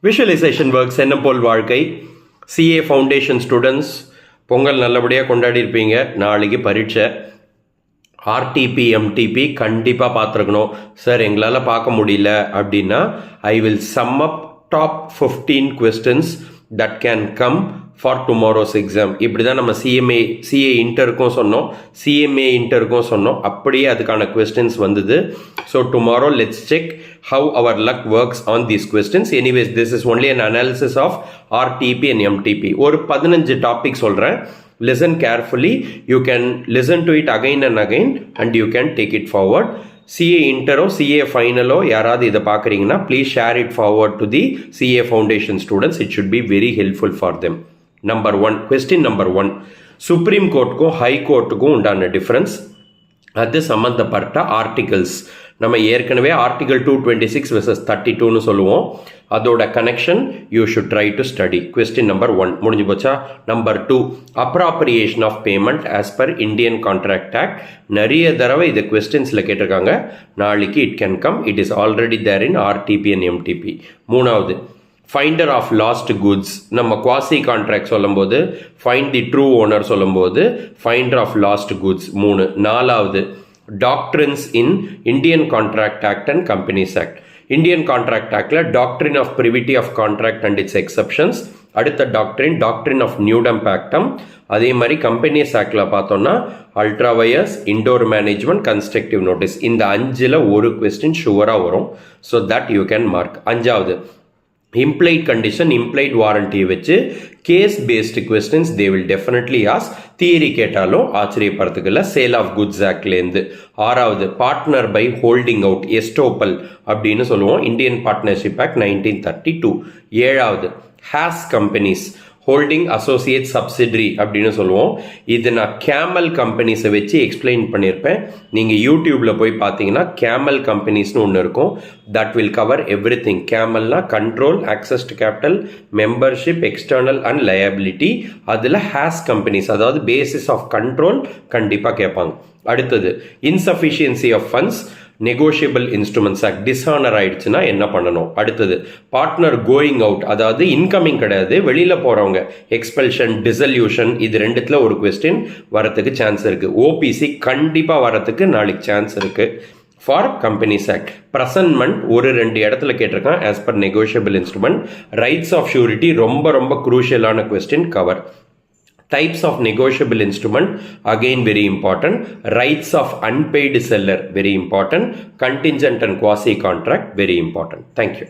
Visualisation works என்ன போல் வாழ்க்கை CA foundation students Pongal நல்லபடியாக கொண்டாடி இருப்பீங்க. நாளைக்கு பரீட்சை. ஆர்டிபி எம்டிபி கண்டிப்பாக பார்த்துருக்கணும். சார் எங்களால் பார்க்க முடியல அப்படின்னா I will some up top 15 questions that can come for tomorrow's exam. இப்படி தான் நம்ம சிஏ இன்டருக்கும் சொன்னோம், சிஎம்ஏ இன்டருக்கும் சொன்னோம். அப்படியே அதுக்கான questions வந்தது. So tomorrow let's check how our luck works on these questions. Anyways, this is only an analysis of RTP and MTP. ஒரு 15 topic சொல்கிறேன். Listen carefully. You can listen to it again and again and you can take it forward. CA இன்டரோ CA ஃபைனலோ யாராவது இதை பார்க்குறீங்கன்னா please share it forward to the CA foundation students. It should be very helpful for them. Number 1 question number 1, supreme கோர்ட்டுக்கும் high கோர்ட்டுக்கும் உண்டான difference, அது சம்மந்தப்பட்ட articles. நம்ம ஏற்கனவே ஆர்டிகல் 226 வெர்சஸ் 32ன்னு சொல்லுவோம். அதோட connection you should try to study. Question number 1 முடிஞ்சு போச்சா? Number 2, appropriation of payment as per Indian contract act. நிறைய தடவை இது கொஸ்டின்ஸில் கேட்டிருக்காங்க. நாளைக்கு it can come. It is already there in RTP and MTP. 3வது, ஃபைண்டர் ஆஃப் லாஸ்ட் குட்ஸ். நம்ம குவாசி கான்ட்ராக்ட் சொல்லும்போது ஃபைண்ட் தி ட்ரூ ஓனர் சொல்லும்போது ஃபைண்டர் ஆஃப் லாஸ்ட் குட்ஸ் 3. 4வது, doctrines in Indian contract act and companies act. Indian contract ஆக்டில் doctrine of privity of contract and its exceptions. அடுத்த doctrine of nudum pactum. அதே மாதிரி companies ஆக்டில் பார்த்தோம்னா ultra vires, indoor management, constructive notice. இந்த 5ல் ஒரு கொஸ்டின் ஷுவராக வரும். So that you can mark. 5வது, implied condition, implied warranty வச்சு case based questions they will definitely ask. Theory கேட்டாலும் ஆச்சரியப்படுறதுக்குள்ள சேல் ஆஃப் குட்ஸ் ஆக்ட்லேருந்து. 6வது, partner by holding out, estoppel அப்படின்னு சொல்லுவோம், இந்தியன் பார்ட்னர்ஷிப் ஆக்ட் 1932. 7வது, has companies, holding associate subsidiary அப்படின்னு சொல்லுவோம். இது நான் கேமல் கம்பெனிஸை வச்சு எக்ஸ்பிளைன் பண்ணியிருப்பேன். நீங்கள் யூடியூப்பில் போய் பார்த்தீங்கன்னா கேமல் கம்பெனிஸ்னு ஒன்று இருக்கும். That will cover everything. கேமல்னா control, access to capital, membership, external and liability. அதில் ஹேஸ் கம்பெனிஸ், அதாவது பேசிஸ் ஆஃப் கண்ட்ரோல் கண்டிப்பாக கேட்பாங்க. அடுத்தது, insufficiency of funds, negotiable instruments act dishonour ஆயிடுச்சுன்னா என்ன பண்ணணும். அடுத்தது, பார்ட்னர் கோயிங் அவுட், அதாவது இன்கமிங் கிடையாது, வெளியில் போகிறவங்க, எக்ஸ்பெல்ஷன், டிசல்யூஷன். இது 2த்தில் ஒரு கொஸ்டின் வரத்துக்கு சான்ஸ் இருக்குது. ஓபிசி கண்டிப்பாக வரத்துக்கு நாளைக்கு சான்ஸ் இருக்குது. ஃபார் கம்பெனிஸ் ஆக்ட், ப்ரெசன்மெண்ட் ஒரு 2 இடத்துல கேட்டிருக்கான் as per negotiable instrument. Rights of surety ரொம்ப ரொம்ப குரூஷியலான question cover. Types of negotiable instrument, again very important. Rights of unpaid seller, very important. Contingent and quasi contract, very important. Thank you.